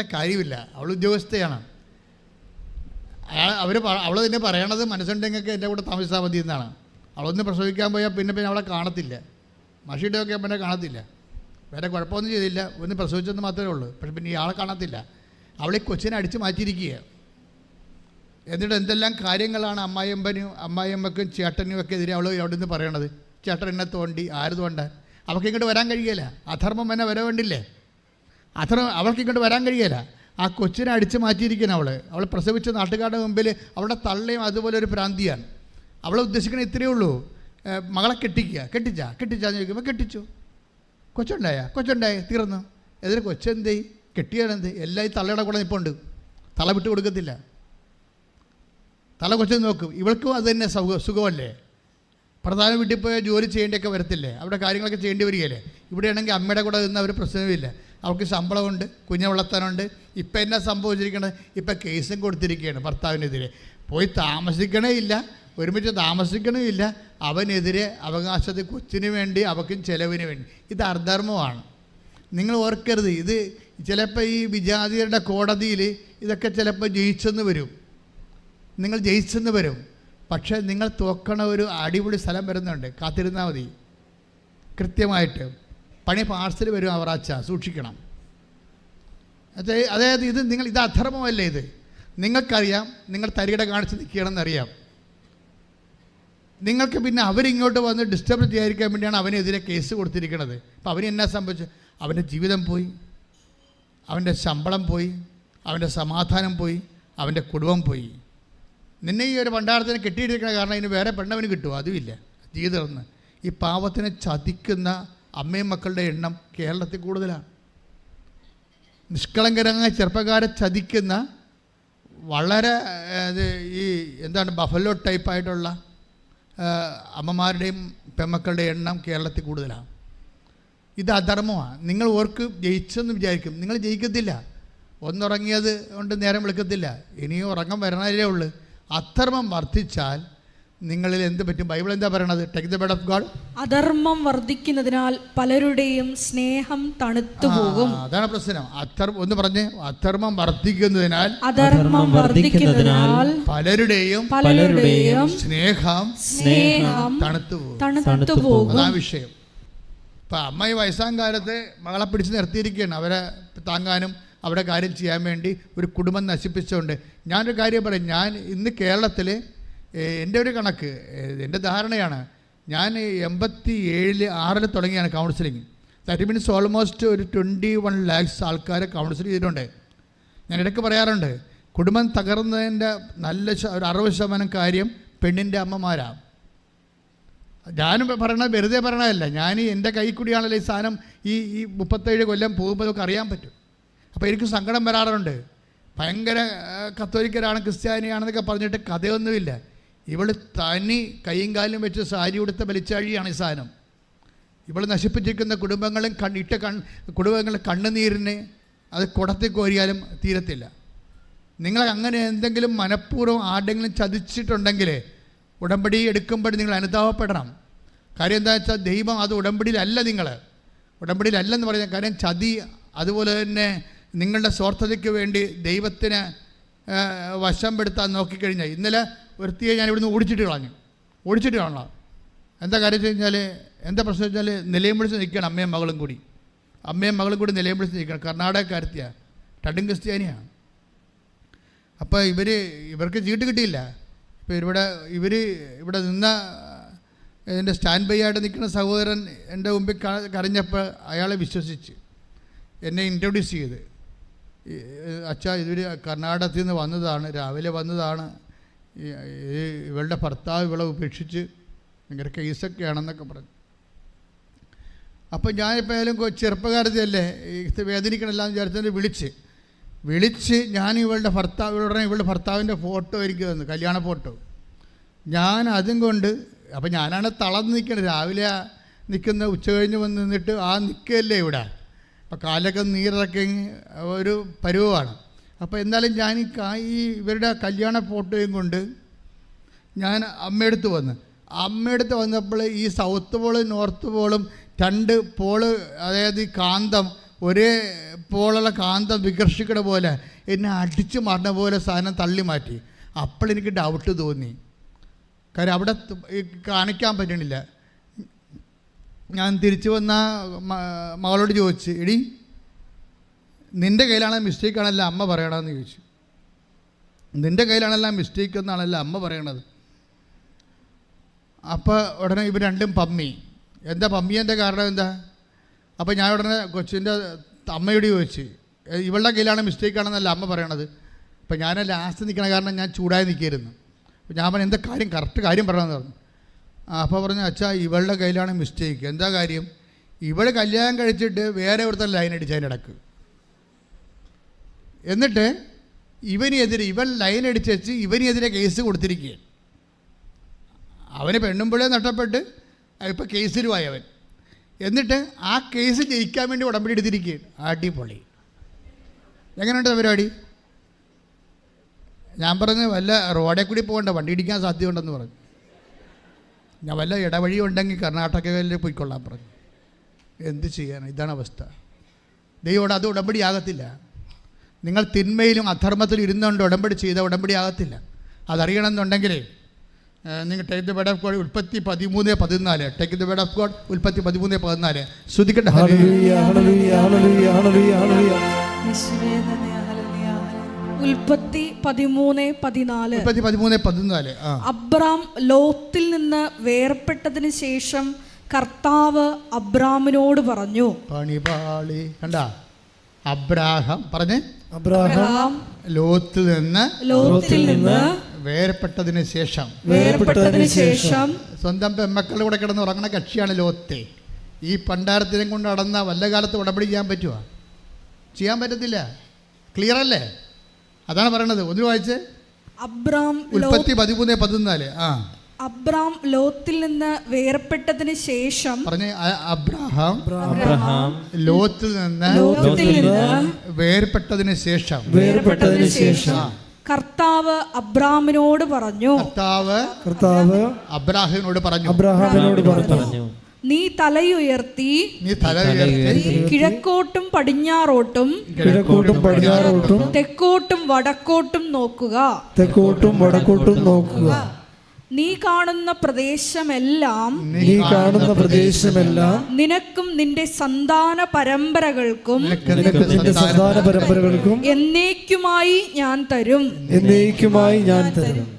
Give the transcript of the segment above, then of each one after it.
കാര്യമില്ല. അവൾ ഉദ്യോഗസ്ഥയാണ്. അവൾ തന്നെ പറയണത് മനസ്സുണ്ടെങ്കിൽ എൻ്റെ കൂടെ താമസിച്ചാൽ മതി എന്നാണ്. അവളൊന്ന് പ്രസവിക്കാൻ പോയാൽ പിന്നെ അവളെ കാണത്തില്ല. മഷിയുടെ ഒക്കെ പിന്നെ കാണത്തില്ല. വേറെ കുഴപ്പമൊന്നും ചെയ്തില്ല, ഒന്ന് പ്രസവിച്ചെന്ന് മാത്രമേ ഉള്ളൂ. പക്ഷെ പിന്നെ ഇയാളെ കാണത്തില്ല. അവളെ കൊച്ചിനെ അടിച്ച് മാറ്റിയിരിക്കുക. എന്നിട്ട് എന്തെല്ലാം കാര്യങ്ങളാണ് അമ്മായിയമ്മക്കും ചേട്ടനും ഒക്കെ എതിരെ അവൾ അവിടെ നിന്ന് പറയണത്. ചേട്ടൻ എന്നെ തോണ്ടി, ആര് തോണ്ടാൻ? അവൾക്ക് ഇങ്ങോട്ട് വരാൻ കഴിയില്ല. അധർമ്മം എന്നെ വര വേണ്ടില്ലേ? അവൾക്ക് ഇങ്ങോട്ട് വരാൻ കഴിയില്ല. ആ കൊച്ചിനെ അടിച്ച് മാറ്റിയിരിക്കണം. അവൾ പ്രസവിച്ച നാട്ടുകാരുടെ മുമ്പിൽ അവളുടെ തള്ളയും അതുപോലെ ഒരു ഭ്രാന്തിയാണ്. അവളെ ഉദ്ദേശിക്കണ ഇത്രയേ ഉള്ളൂ, മകളെ കെട്ടിച്ചാന്ന് ചോദിക്കുമ്പോൾ കെട്ടിച്ചു. കൊച്ചുണ്ടായി തീർന്നു. എതിരെ കൊച്ചെന്തേ? കെട്ടിയാണെന്ത്? എല്ലാം ഈ തള്ളയുടെ കൂടെ നിൽപ്പുണ്ട്. തല വിട്ട് കൊടുക്കത്തില്ല. തല കൊച്ചു നോക്കും. ഇവൾക്കും അത് തന്നെ സുഖമല്ലേ? പ്രധാന വീട്ടിൽ പോയാൽ ജോലി ചെയ്യേണ്ടിയൊക്കെ വരത്തില്ലേ? അവിടെ കാര്യങ്ങളൊക്കെ ചെയ്യേണ്ടി വരികയല്ലേ? ഇവിടെയാണെങ്കിൽ അമ്മയുടെ കൂടെ നിന്ന് അവർ പ്രശ്നമില്ല. അവൾക്ക് ശമ്പളമുണ്ട്, കുഞ്ഞെ വളർത്താനുണ്ട്. ഇപ്പം എന്നാ സംഭവിച്ചിരിക്കണത്? ഇപ്പം കേസും കൊടുത്തിരിക്കുകയാണ് ഭർത്താവിനെതിരെ. പോയി താമസിക്കണേ ഇല്ല, ഒരുമിച്ച് താമസിക്കണേ ഇല്ല. അവനെതിരെ അവകാശത്തിൽ കൊച്ചിന് വേണ്ടി അവൾക്കും ചെലവിന് വേണ്ടി. ഇത് അധർമ്മമാണ്. നിങ്ങൾ ഓർക്കരുത്, ഇത് ചിലപ്പോൾ ഈ വിജാതിയരുടെ കോടതിയിൽ ഇതൊക്കെ ചിലപ്പോൾ നിങ്ങൾ ജയിച്ചെന്ന് വരും. പക്ഷേ നിങ്ങൾ തോക്കണ ഒരു അടിപൊളി സ്ഥലം വരുന്നുണ്ട്. കാത്തിരുന്നാൽ മതി. കൃത്യമായിട്ട് പണി പാർസൽ വരും. അവറാച്ച സൂക്ഷിക്കണം. അതായത് ഇത് അധർമ്മമല്ലേ? ഇത് നിങ്ങൾക്കറിയാം. നിങ്ങൾ തരികിട കാണിച്ച് നിൽക്കണമെന്നറിയാം. നിങ്ങൾക്ക് പിന്നെ അവരിങ്ങോട്ട് വന്ന് ഡിസ്റ്റർബ് ചെയ്യാതിരിക്കാൻ വേണ്ടിയാണ് അവനെതിരെ കേസ് കൊടുത്തിരിക്കുന്നത്. അപ്പോൾ അവന് എന്നാ സംഭവിച്ചു? അവൻ്റെ ജീവിതം പോയി, അവൻ്റെ ശമ്പളം പോയി, അവൻ്റെ സമാധാനം പോയി, അവൻ്റെ കുടുംബം പോയി. നിന്നെ ഈ ഒരു പണ്ടാരത്തിനെ കെട്ടിയിട്ടിരിക്കണ കാരണം ഇതിന് വേറെ പെണ്ണവന് കിട്ടുമോ? അതുമില്ല. ജീവിതം ഈ പാവത്തിനെ ചതിക്കുന്ന അമ്മയും മക്കളുടെ എണ്ണം കേരളത്തിൽ കൂടുതലാണ്. നിഷ്കളങ്കരമായ ചെറുപ്പക്കാരെ ചതിക്കുന്ന വളരെ ബഫലോ ടൈപ്പായിട്ടുള്ള അമ്മമാരുടെയും പെമ്മക്കളുടെ എണ്ണം കേരളത്തിൽ കൂടുതലാണ്. ഇത് അധർമ്മമാണ്. നിങ്ങൾ ഓർക്ക് ജയിച്ചെന്ന് വിചാരിക്കും. നിങ്ങൾ ജയിക്കത്തില്ല. ഒന്നുറങ്ങിയത് കൊണ്ട് നേരം വിളിക്കത്തില്ല. ഇനിയും ഉറക്കം വരണതല്ലേ ഉള്ളൂ. അധർമ്മം വർദ്ധിച്ചാൽ നിങ്ങളിൽ എന്ത് പറ്റും? ബൈബിൾ എന്താ പറയണത്? Take the word of God. അധർമ്മം വർദ്ധിക്കുന്നതിനാൽ പലരുടെയും സ്നേഹം തണുത്തു പോകും. അതാണ് പ്രശ്നം. ഒന്ന് പറഞ്ഞേ. അധർമ്മം വർദ്ധിക്കുന്നതിനാൽ പലരുടെയും സ്നേഹം തണുത്തു പോകും. അതാ വിഷയം. ഇപ്പം അമ്മ ഈ വയസ്സാം കാലത്ത് മകളെ പിടിച്ച് നിർത്തിയിരിക്കുകയാണ്. അവരെ താങ്ങാനും അവിടെ കാര്യം ചെയ്യാൻ വേണ്ടി ഒരു കുടുംബം നശിപ്പിച്ചുകൊണ്ട്. ഞാനൊരു കാര്യം പറയും. ഞാൻ ഇന്ന് കേരളത്തിൽ എൻ്റെ ഒരു കണക്ക്, എൻ്റെ ധാരണയാണ്, ഞാൻ 87-6 തുടങ്ങിയാണ് കൗൺസിലിങ്. ദാറ്റ് മീൻസ് ഓൾമോസ്റ്റ് ഒരു 21 lakhs ആൾക്കാരെ കൗൺസിൽ ചെയ്തിട്ടുണ്ട്. ഞാൻ ഇടയ്ക്ക് പറയാറുണ്ട്, കുടുംബം തകർന്നതിൻ്റെ ഒരു 60% കാര്യം പെണ്ണിൻ്റെ അമ്മമാരാണ്. ഞാനും പറയണത് വെറുതെ പറയണതല്ല. ഞാൻ എൻ്റെ കൈ കൂടിയാണല്ലോ ഈ സാധനം ഈ 37 കൊല്ലം പോകുമ്പോൾ നമുക്ക് അറിയാൻ പറ്റും. അപ്പോൾ എനിക്ക് സങ്കടം വരാറുണ്ട്. ഭയങ്കര കത്തോലിക്കരാണ്, ക്രിസ്ത്യാനിയാണെന്നൊക്കെ പറഞ്ഞിട്ട് കഥയൊന്നുമില്ല. ഇവൾ തനി കൈയും കാലും വെച്ച് സാരി ഉടുത്ത വലിച്ചാഴിയാണ് ഈ സാധനം. ഇവൾ നശിപ്പിച്ചിരിക്കുന്ന കുടുംബങ്ങളുടെ കണ്ണുനീരിന് അത് കുടത്തിൽ കോരിയാലും തീരത്തില്ല. നിങ്ങൾ അങ്ങനെ എന്തെങ്കിലും മനഃപൂർവ്വം ആരുടെങ്കിലും ചതിച്ചിട്ടുണ്ടെങ്കിൽ ഉടമ്പടി എടുക്കുമ്പോൾ നിങ്ങൾ അനുതാപപ്പെടണം. കാര്യം എന്താ വെച്ചാൽ ദൈവം അത് ഉടമ്പടിയിലല്ലെന്ന് പറയുന്ന കാര്യം ചതി. അതുപോലെ തന്നെ നിങ്ങളുടെ സ്വാർത്ഥതയ്ക്ക് വേണ്ടി ദൈവത്തിന് വശം പെടുത്താൻ നോക്കിക്കഴിഞ്ഞാൽ, ഇന്നലെ ഒരുത്തിയെ ഞാൻ ഇവിടുന്ന് ഓടിച്ചിട്ട് കളഞ്ഞു. എന്താ കാര്യം വെച്ച് കഴിഞ്ഞാൽ, എന്താ പ്രശ്നം വെച്ചാൽ നിലയം പിടിച്ച് നിൽക്കുകയാണ് അമ്മയും മകളും കൂടി നിലയം പിടിച്ച് നിൽക്കണം. കർണാടകക്കാരത്തിയാണ്, ടഡും ക്രിസ്ത്യാനിയാണ്. അപ്പോൾ ഇവർക്ക് ചീട്ട് കിട്ടിയില്ല. ഇപ്പോൾ ഇവിടെ നിന്ന എൻ്റെ സ്റ്റാൻഡ് ബൈ ആയിട്ട് നിൽക്കുന്ന സഹോദരൻ എൻ്റെ മുമ്പിൽ കരഞ്ഞപ്പോൾ അയാളെ വിശ്വസിച്ച് എന്നെ ഇൻട്രൊഡ്യൂസ് ചെയ്ത്, അച്ഛാ ഇവർ കർണാടകത്തിൽ നിന്ന് വന്നതാണ്, രാവിലെ വന്നതാണ്, ഇവളുടെ ഭർത്താവ് ഇവളെ ഉപേക്ഷിച്ച് ഭയങ്കര കേസൊക്കെയാണെന്നൊക്കെ പറഞ്ഞു. അപ്പോൾ ഞാനിപ്പോൾ ആയാലും ചെറുപ്പക്കാരത്തല്ലേ, വേദനിക്കണമെല്ലാം വിചാരിച്ചതിന് വിളിച്ച് ഞാൻ ഇവളുടെ ഭർത്താവിൻ്റെ ഫോട്ടോ എനിക്ക് തന്നു, കല്യാണ ഫോട്ടോ. ഞാൻ അതും കൊണ്ട്, അപ്പോൾ ഞാനാണ് തളർന്ന് നിൽക്കുന്നത്. രാവിലെ നിൽക്കുന്ന ഉച്ച കഴിഞ്ഞ് വന്ന് നിന്നിട്ട് നിൽക്കുകയല്ലേ ഇവിടെ. അപ്പോൾ കാലൊക്കെ നീരിറക്കി ഒരു പരുവമാണ്. അപ്പോൾ എന്നാലും ഞാൻ ഇവരുടെ കല്യാണ ഫോട്ടോയും കൊണ്ട് ഞാൻ അമ്മയടുത്ത് വന്നപ്പോൾ ഈ സൗത്ത് പോളും നോർത്ത് പോളും 2 പോള്, അതായത് ഈ കാന്തം ഒരേ പോലുള്ള കാന്തം വികർഷിക്കണ പോലെ എന്നെ അടിച്ചു മാറുന്ന പോലെ സാധനം തള്ളി മാറ്റി. അപ്പോൾ എനിക്ക് ഡൗട്ട് തോന്നി. കാര്യം അവിടെ കാണിക്കാൻ പറ്റണില്ല. ഞാൻ തിരിച്ചു വന്ന മകളോട് ചോദിച്ചു, എടി നിൻ്റെ കയ്യിലാണോ മിസ്റ്റേക്കാണല്ലോ അമ്മ പറയണമെന്ന് ചോദിച്ചു. നിൻ്റെ കയ്യിലാണല്ലോ മിസ്റ്റേക്ക് എന്നാണല്ലോ അമ്മ പറയണത്. അപ്പോൾ ഉടനെ ഇവർ രണ്ടും പമ്മി. എന്താ പമ്മിയൻ്റെ കാരണം എന്താ? അപ്പോൾ ഞാൻ ഉടനെ കൊച്ചിൻ്റെ അമ്മയോട് ചോദിച്ചു, ഇവളുടെ കയ്യിലാണ് മിസ്റ്റേക്കാണെന്നല്ല അമ്മ പറയണത്. അപ്പോൾ ഞാൻ ലാസ്റ്റ് നിൽക്കണ കാരണം ഞാൻ ചൂടായി നിൽക്കായിരുന്നു. അപ്പോൾ ഞാൻ പറഞ്ഞു എന്താ കാര്യം, കറക്റ്റ് കാര്യം പറയണമെന്ന് പറഞ്ഞു. അപ്പോൾ പറഞ്ഞു, അച്ഛാ ഇവളുടെ കയ്യിലാണ് മിസ്റ്റേക്ക്. എന്താ കാര്യം? ഇവൾ കല്യാണം കഴിച്ചിട്ട് വേറെ ഒരുത്തൻ ലൈൻ അടിച്ചതിൻ്റെ ഇടക്ക്. എന്നിട്ട് ഇവനെതിരെ ഇവൻ ലൈൻ അടിച്ച് വെച്ച് ഇവനെതിരെ കേസ് കൊടുത്തിരിക്കുകയാണ്. അവന് പെണ്ണുമ്പിളെ നഷ്ടപ്പെട്ട് ഇപ്പോൾ കേസിലുമായി അവൻ. എന്നിട്ട് ആ കേസ് ജയിക്കാൻ വേണ്ടി ഉടമ്പടി എടുത്തിരിക്കുകയാണ്. അടിപൊളി. എങ്ങനെയുണ്ട് പരിപാടി? ഞാൻ പറഞ്ഞു വല്ല റോഡിൽ കൂടി പോകണ്ട, വണ്ടി ഇടിക്കാൻ സാധ്യതയുണ്ടെന്ന് പറഞ്ഞു. ഞാൻ വല്ല ഇടവഴി ഉണ്ടെങ്കിൽ കർണാടകയിൽ പോയിക്കൊള്ളാൻ പറഞ്ഞു. എന്ത് ചെയ്യാൻ? ഇതാണ് അവസ്ഥ. ദൈവോട് അത് ഉടമ്പടി ആകത്തില്ല. നിങ്ങൾ തിന്മയിലും അധർമ്മത്തിലും ഇരുന്നുകൊണ്ട് ഉടമ്പടി ചെയ്ത ഉടമ്പടി ആകത്തില്ല. അതറിയണമെന്നുണ്ടെങ്കിൽ നിങ്ങൾ take the word of God ഉൽപ്പത്തി 13:14. Take the word of God ഉൽപ്പത്തി 13:14. ശ്രദ്ധിക്കട്ടെ. ഉൽപ്പത്തി 13:14. അബ്രാം ലോത്തിൽ നിന്ന് വേർപെട്ടതിന് ശേഷം കർത്താവ് അബ്രാമിനോട് പറഞ്ഞു. പണിപാളി കണ്ട. അബ്രാഹാം പറഞ്ഞേ, അബ്രാഹാം ലോത്തിൽ നിന്ന് വേർപെട്ടതിന് ശേഷം സ്വന്തം പെമ്മക്കളുടെ കൂടെ കിടന്ന് ഉറങ്ങണ കക്ഷിയാണ് ലോത്തെ. ഈ പണ്ടാരത്തിനെ കൊണ്ട് നടന്ന വല്ല കാലത്ത് ഉടമ്പടി ചെയ്യാൻ പറ്റുമോ? ചെയ്യാൻ പറ്റത്തില്ല. ക്ലിയർ അല്ലേ? അതാണ് പറയണത്. ഒന്ന് വായിച്ച്. അബ്രാം ഉൽപ്പത്തി 13:14. അബ്രാം ലോത്തിൽ നിന്ന് വേർപെട്ടതിന് ശേഷം പറഞ്ഞേ, അബ്രഹാം ലോത്തിൽ നിന്ന് വേർപെട്ടതിന് ശേഷം കർത്താവ് അബ്രാമിനോട് പറഞ്ഞു. കർത്താവ് അബ്രാഹിമിനോട് പറഞ്ഞു, നീ തലയുയർത്തി കിഴക്കോട്ടും പടിഞ്ഞാറോട്ടും തെക്കോട്ടും വടക്കോട്ടും നോക്കുക. നീ കാണുന്ന പ്രദേശമെല്ലാം നിനക്കും നിന്റെ സന്താന പരമ്പരകൾക്കും എന്നേക്കുമായി ഞാൻ തരും.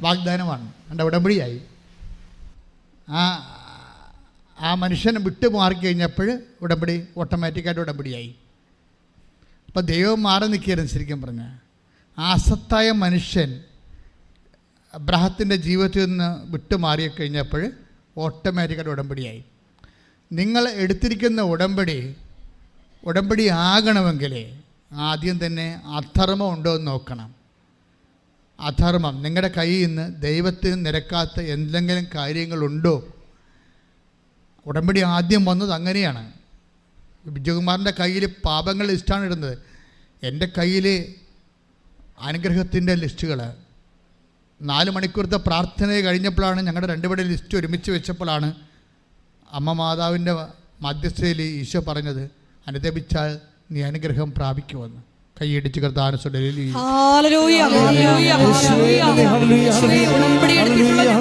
വാഗ്ദാനമാണ്. എൻ്റെ ഉടമ്പടിയായി. ആ മനുഷ്യനെ വിട്ടു മാറിക്കഴിഞ്ഞപ്പോൾ ഉടമ്പടി ഓട്ടോമാറ്റിക്കായിട്ട് ഉടമ്പടിയായി. അപ്പം ദൈവം മാറി നിൽക്കുകയായിരുന്നു. ശരിക്കും പറഞ്ഞാൽ ആ അസത്തായ മനുഷ്യൻ അബ്രാഹത്തിൻ്റെ ജീവിതത്തിൽ നിന്ന് വിട്ടുമാറിക്കഴിഞ്ഞപ്പോൾ ഓട്ടോമാറ്റിക്കായിട്ട് ഉടമ്പടിയായി. നിങ്ങൾ എടുത്തിരിക്കുന്ന ഉടമ്പടി ആകണമെങ്കിൽ ആദ്യം തന്നെ അധർമ്മം ഉണ്ടോ എന്ന് നോക്കണം. അധർമ്മം നിങ്ങളുടെ കയ്യിൽ നിന്ന് ദൈവത്തിന് നിരക്കാത്ത എന്തെങ്കിലും കാര്യങ്ങളുണ്ടോ? ഉടമ്പടി ആദ്യം വന്നത് അങ്ങനെയാണ്. ബിജുകുമാറിൻ്റെ കയ്യിൽ പാപങ്ങൾ ലിസ്റ്റാണ് ഇടുന്നത്. എൻ്റെ കയ്യിൽ അനുഗ്രഹത്തിൻ്റെ ലിസ്റ്റുകൾ. 4 മണിക്കൂറത്തെ പ്രാർത്ഥന കഴിഞ്ഞപ്പോഴാണ് ഞങ്ങളുടെ രണ്ടുപേരുടെ ലിസ്റ്റ് ഒരുമിച്ച് വെച്ചപ്പോഴാണ് അമ്മ മാതാവിൻ്റെ മധ്യസ്ഥയിൽ ഈശോ പറഞ്ഞത്, അനുദപിച്ചാൽ നീ അനുഗ്രഹം പ്രാപിക്കുമെന്ന്. കൈയടിച്ച് കർത്താവിനെ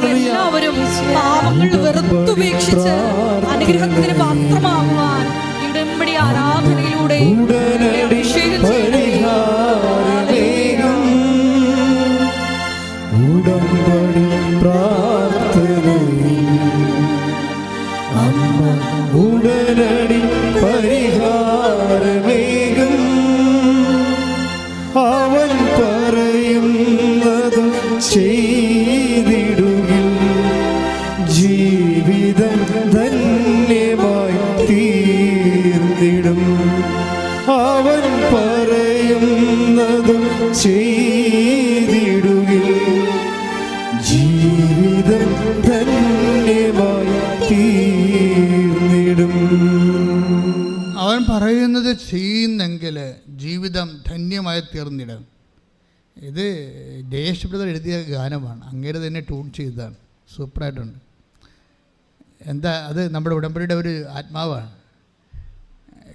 എല്ലാവരും പാപങ്ങൾ വെറുത്തുപേക്ഷിച്ച് അനുഗ്രഹത്തിന് പാത്രമാകുവാൻ ഉടമ്പടി ആരാധനയിലൂടെ അഭിഷേകം ഉടമ്പടി പ്രാർത്ഥനയിൽ അമ്മ ഉടനടി പരിഹാരമേകും. അവൻ പറയുന്നത് ചെയ്തിടുകിൽ ജീവിതം ധന്യമായി തീർന്നിടും. അവൻ പറയുന്നത് ചെയ്തിടുകിൽ ജീവിതം ധന്യമായി തീർന്നിടും. അവൻ പറയുന്നത് ചെയ്യുന്നെങ്കിൽ ജീവിതം ധന്യമായി തീർന്നിടും. ഇത് ദേശ് ബ്രദർ എഴുതിയ ഗാനമാണ്. അങ്ങേര് തന്നെ ട്യൂൺ ചെയ്തതാണ്. സൂപ്പറായിട്ടുണ്ട്. എന്താ അത് നമ്മുടെ ഉടമ്പടിയുടെ ഒരു ആത്മാവാണ്.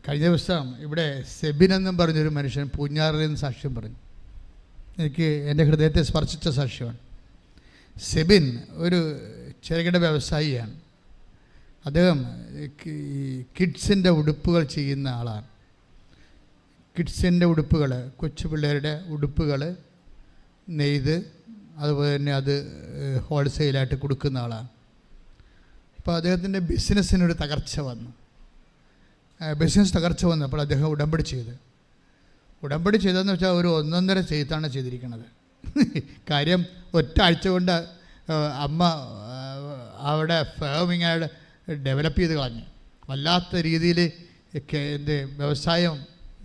കഴിഞ്ഞ ദിവസം ഇവിടെ സെബിൻ എന്നും പറഞ്ഞൊരു മനുഷ്യൻ പൂഞ്ഞാറിൽ നിന്ന് സാക്ഷ്യം പറഞ്ഞു. എനിക്ക് എൻ്റെ ഹൃദയത്തെ സ്പർശിച്ച സാക്ഷ്യമാണ്. സെബിൻ ഒരു ചെറുകിട വ്യവസായിയാണ്. അദ്ദേഹം കിഡ്സിൻ്റെ ഉടുപ്പുകൾ ചെയ്യുന്ന ആളാണ്. കിഡ്സിൻ്റെ ഉടുപ്പുകൾ, കൊച്ചു പിള്ളേരുടെ ഉടുപ്പുകൾ നെയ്ത് അതുപോലെ തന്നെ അത് ഹോൾസെയിലായിട്ട് കൊടുക്കുന്ന ആളാണ്. അപ്പോൾ അദ്ദേഹത്തിൻ്റെ ബിസിനസ്സിനൊരു തകർച്ച വന്നു. ബിസിനസ് തകർച്ച വന്നപ്പോൾ അദ്ദേഹം ഉടമ്പടി ചെയ്തതെന്ന് വെച്ചാൽ ഒരു 1.5 ചെയ്ത്താണ് ചെയ്തിരിക്കുന്നത്. കാര്യം ഒറ്റ ആഴ്ച കൊണ്ട് അമ്മ അവിടെ ഫേമിങ്ങായിട്ട് ഡെവലപ്പ് ചെയ്ത് കളഞ്ഞു. വല്ലാത്ത രീതിയിൽ വ്യവസായം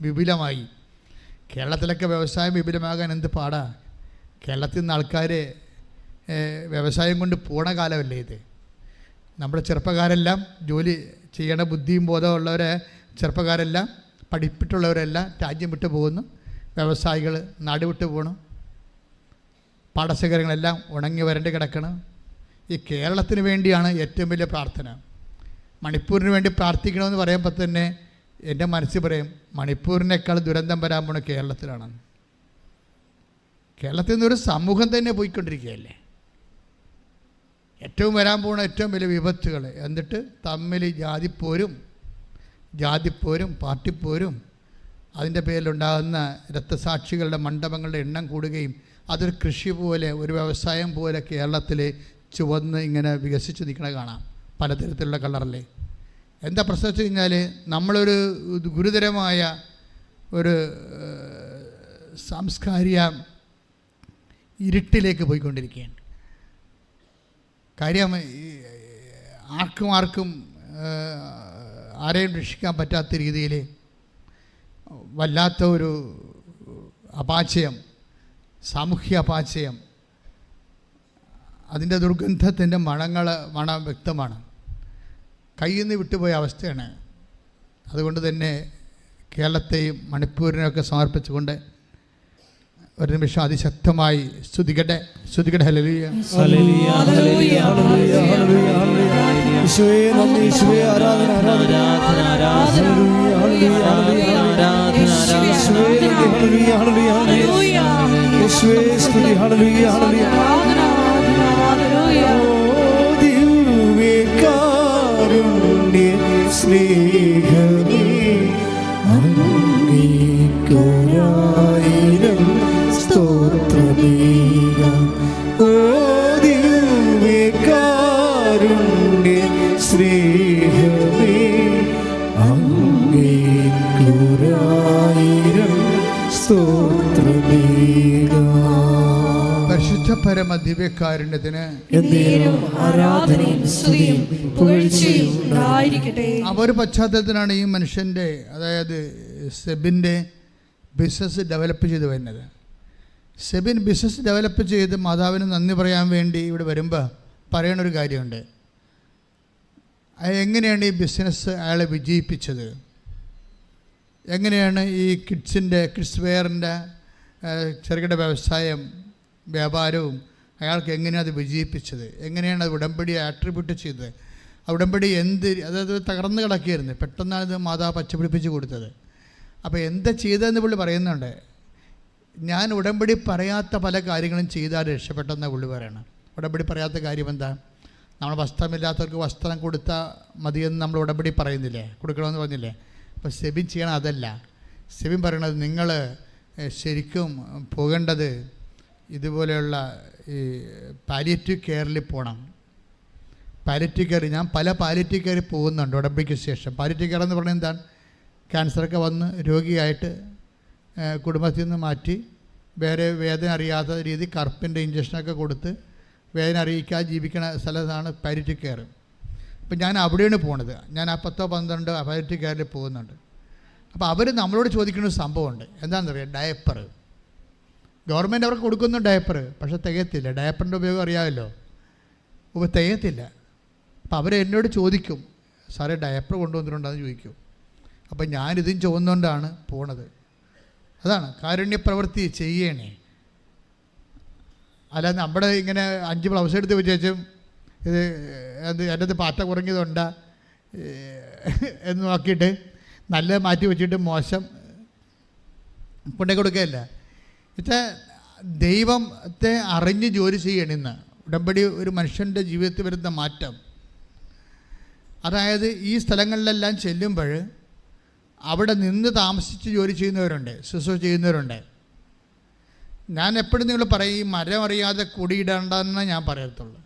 വിപുലമായി. കേരളത്തിലൊക്കെ വ്യവസായം വിപുലമാകാൻ എന്ത് പാടാ. കേരളത്തിൽ നിന്ന് ആൾക്കാർ വ്യവസായം കൊണ്ട് പോണ കാലമല്ലേ ഇത്. നമ്മുടെ ചെറുപ്പക്കാരെല്ലാം ജോലി ചെയ്യേണ്ട ബുദ്ധിയും ബോധമുള്ളവരെ ചെറുപ്പക്കാരെല്ലാം പഠിപ്പിട്ടുള്ളവരെല്ലാം രാജ്യം വിട്ടു പോകുന്നു. വ്യവസായികൾ നാട് വിട്ടു പോകണം. പാടശേഖരങ്ങളെല്ലാം ഉണങ്ങി വരണ്ട് കിടക്കണം. ഈ കേരളത്തിന് വേണ്ടിയാണ് ഏറ്റവും വലിയ പ്രാർത്ഥന. മണിപ്പൂരിന് വേണ്ടി പ്രാർത്ഥിക്കണമെന്ന് പറയുമ്പോൾ തന്നെ എൻ്റെ മനസ്സിൽ പറയും, മണിപ്പൂരിനേക്കാൾ ദുരന്തം വരാൻ പോണ കേരളത്തിലാണ്. കേരളത്തിൽ നിന്നൊരു സമൂഹം തന്നെ പോയിക്കൊണ്ടിരിക്കുകയല്ലേ. ഏറ്റവും വരാൻ പോകുന്ന ഏറ്റവും വലിയ വിപത്തുകൾ. എന്നിട്ട് തമ്മിൽ ജാതിപ്പോരും പാർട്ടിപ്പോരും അതിൻ്റെ പേരിലുണ്ടാകുന്ന രക്തസാക്ഷികളുടെ മണ്ഡപങ്ങളുടെ എണ്ണം കൂടുകയും അതൊരു കൃഷി പോലെ, ഒരു വ്യവസായം പോലെ കേരളത്തിൽ ചുവന്ന് ഇങ്ങനെ വികസിച്ച് നിൽക്കണ കാണാം. പലതരത്തിലുള്ള കളറിൽ. എന്താ പ്രശ്നം വെച്ച് കഴിഞ്ഞാൽ നമ്മളൊരു ഗുരുതരമായ ഒരു സാംസ്കാരിക ഇരുട്ടിലേക്ക് പോയിക്കൊണ്ടിരിക്കുകയാണ്. കാര്യം ആർക്കും ആരെയും രക്ഷിക്കാൻ പറ്റാത്ത രീതിയിൽ വല്ലാത്ത ഒരു അപാചയം, സാമൂഹ്യ അപാചയം, അതിൻ്റെ ദുർഗന്ധത്തിൻ്റെ മണം വ്യക്തമാണ്. കയ്യിൽ നിന്ന് വിട്ടുപോയ അവസ്ഥയാണ്. അതുകൊണ്ട് തന്നെ കേരളത്തെയും മണിപ്പൂരിനെയൊക്കെ സമർപ്പിച്ചുകൊണ്ട് ഒരു നിമിഷം അതിശക്തമായി സ്തുതിക്കട്ടെ. ഹല്ലേലൂയ. സ്നേഹമേ അങ്ങേക്കൊരായിരം സ്തോത്രമേകാം. ഓ ദിവ്യകാരുണ്യ സ്നേഹമേ അങ്ങേക്കൊരായിരം സ്തോത്രമേകാം. പരിശുദ്ധ പരമ ദിവ്യകാരുണ്യത്തിന് ആരാധനയും സ്തുതിയും പുകഴ്ചയും ഉണ്ടായിരിക്കട്ടെ. ആ ഒരു പശ്ചാത്തലത്തിലാണ് ഈ മനുഷ്യൻ്റെ, അതായത് സെബിൻ്റെ ബിസിനസ് ഡെവലപ്പ് ചെയ്ത് വരുന്നത്. സെബിൻ ബിസിനസ് ഡെവലപ്പ് ചെയ്ത് മാതാവിന് നന്ദി പറയാൻ വേണ്ടി ഇവിടെ വരുമ്പോൾ പറയണൊരു കാര്യമുണ്ട്. എങ്ങനെയാണ് ഈ ബിസിനസ് അയാളെ വിജയിപ്പിച്ചത്, എങ്ങനെയാണ് ഈ കിഡ്സ് വെയറിൻ്റെ ചെറുകിട വ്യാപാരവും അയാൾക്ക് എങ്ങനെയാണ് അത് വിജയിപ്പിച്ചത്, എങ്ങനെയാണ് അത് ഉടമ്പടി ആട്രിബ്യൂട്ട് ചെയ്തത്. ആ ഉടമ്പടി അതായത് തകർന്നു കിടക്കുകയായിരുന്നു. പെട്ടെന്നാണ് ഇത് മാതാവ് പച്ചപിടിപ്പിച്ച് കൊടുത്തത്. അപ്പോൾ എന്താ ചെയ്തതെന്ന് പുള്ളി പറയുന്നുണ്ട്. ഞാൻ ഉടമ്പടി പറയാത്ത പല കാര്യങ്ങളും ചെയ്താൽ രക്ഷപ്പെട്ടെന്ന പുള്ളി പറയണം. ഉടമ്പടി പറയാത്ത കാര്യം എന്താ? നമ്മൾ വസ്ത്രമില്ലാത്തവർക്ക് വസ്ത്രം കൊടുത്താൽ മതിയെന്ന് നമ്മൾ ഉടമ്പടി പറയുന്നില്ലേ, കൊടുക്കണമെന്ന് പറഞ്ഞില്ലേ. അപ്പോൾ സെബിൻ ചെയ്യണം അതല്ല. സെബിൻ പറയണത് നിങ്ങൾ ശരിക്കും പോകേണ്ടത് ഇതുപോലെയുള്ള ഈ പാലിയേറ്റീവ് കെയറിൽ പോകണം. പാലിയേറ്റീവ് കെയർ, ഞാൻ പല പാലിയേറ്റീവ് കെയറിൽ പോകുന്നുണ്ട് ഉടമ്പടിക്ക് ശേഷം. പാലിയേറ്റീവ് കെയർ എന്ന് പറഞ്ഞാൽ എന്താണ്? ക്യാൻസറൊക്കെ വന്ന് രോഗിയായിട്ട് കുടുംബത്തിൽ നിന്ന് മാറ്റി വേറെ വേദന അറിയാത്ത രീതി കറുപ്പിൻ്റെ ഇഞ്ചക്ഷനൊക്കെ കൊടുത്ത് വേദന അറിയിക്കാതെ ജീവിക്കുന്ന സ്ഥലത്താണ് പാലിയേറ്റീവ് കെയർ. അപ്പം ഞാൻ അവിടെയാണ് പോണത്. ഞാൻ ആ 10-12 പാലിയേറ്റീവ് കെയറിൽ പോകുന്നുണ്ട്. അപ്പോൾ അവർ നമ്മളോട് ചോദിക്കുന്ന ഒരു സംഭവമുണ്ട്. എന്താണെന്ന് അറിയാം? ഡയപ്പർ. ഗവൺമെൻറ് അവർക്ക് കൊടുക്കുന്നു ഡയപ്പർ, പക്ഷേ തികയത്തില്ല. ഡയപ്പറിൻ്റെ ഉപയോഗം അറിയാമല്ലോ, തികയത്തില്ല. അപ്പോൾ അവർ എന്നോട് ചോദിക്കും, സാറേ ഡയപ്പർ കൊണ്ടുവന്നിട്ടുണ്ടെന്ന് ചോദിക്കും. അപ്പം ഞാനിതും ചുവന്നുകൊണ്ടാണ് പോണത്. അതാണ് കാരുണ്യപ്രവൃത്തി ചെയ്യണേ. അല്ലാതെ നമ്മുടെ ഇങ്ങനെ 5 ബ്ലൗസ് എടുത്ത് വെച്ചും ഇത് എൻ്റെ പാറ്റ കുറഞ്ഞതുണ്ടാ എന്ന് നോക്കിയിട്ട് നല്ല മാറ്റി വെച്ചിട്ട് മോശം കൊണ്ടേ കൊടുക്കുകയല്ല. എന്നുവെച്ചാൽ ദൈവത്തെ അറിഞ്ഞ് ജോലി ചെയ്യണമെന്ന് ഉടമ്പടി ഒരു മനുഷ്യൻ്റെ ജീവിതത്തിൽ വരുന്ന മാറ്റം. അതായത് ഈ സ്ഥലങ്ങളിലെല്ലാം ചെല്ലുമ്പോൾ അവിടെ നിന്ന് താമസിച്ച് ജോലി ചെയ്യുന്നവരുണ്ട്, ശുശ്രൂഷ ചെയ്യുന്നവരുണ്ട്. ഞാൻ എപ്പോഴും നിങ്ങൾ പറയും, ഈ മരം അറിയാതെ കുടിയിടണ്ടെന്ന് ഞാൻ പറയത്തുള്ളൂ.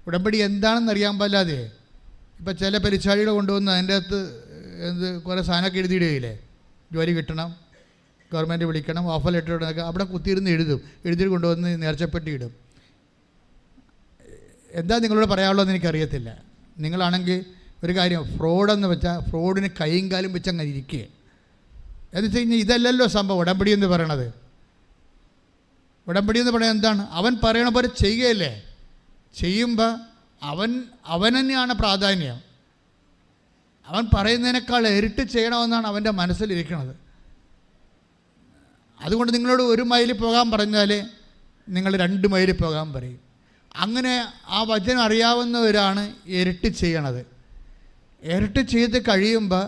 ഉടമ്പടി എന്താണെന്ന് അറിയാൻ പാടില്ലാതെ ഇപ്പം ചില പരിചാരികളെ കൊണ്ടുവന്ന് അതിൻ്റെ അകത്ത് കുറേ സാധനമൊക്കെ എഴുതിയിടുകയില്ലേ, ജോലി കിട്ടണം, ഗവൺമെൻറ് വിളിക്കണം, ഓഫർ ലെറ്റർ ഇടണമൊക്കെ അവിടെ കുത്തിയിരുന്ന് എഴുതി കൊണ്ടുവന്ന് നേർച്ചപ്പെട്ടി ഇടും. എന്താ നിങ്ങളോട് പറയാനുള്ളതെന്ന് എനിക്കറിയത്തില്ല. നിങ്ങളാണെങ്കിൽ ഒരു കാര്യം, ഫ്രോഡെന്ന് വെച്ചാൽ ഫ്രോഡിന് കൈയും കാലും വെച്ച് അങ്ങനെ ഇരിക്കുക. എന്ന് വെച്ച് കഴിഞ്ഞാൽ ഇതല്ലല്ലോ സംഭവം ഉടമ്പടി എന്ന് പറയണത്. ഉടമ്പടി എന്ന് പറയുന്നത് എന്താണ്? അവൻ പറയണ പോലെ ചെയ്യുകയല്ലേ. ചെയ്യുമ്പോൾ അവൻ തന്നെയാണ് പ്രാധാന്യം. അവൻ പറയുന്നതിനേക്കാൾ ഇരട്ടി ചെയ്യണമെന്നാണ് അവൻ്റെ മനസ്സിലിരിക്കുന്നത്. അതുകൊണ്ട് നിങ്ങളോട് 1 മൈൽ പോകാൻ പറഞ്ഞാൽ നിങ്ങൾ 2 മൈൽ പോകാൻ പറയും. അങ്ങനെ ആ വചനം അറിയാവുന്നവരാണ് ഇരട്ടി ചെയ്യണത്. ഇരട്ടി ചെയ്ത് കഴിയുമ്പോൾ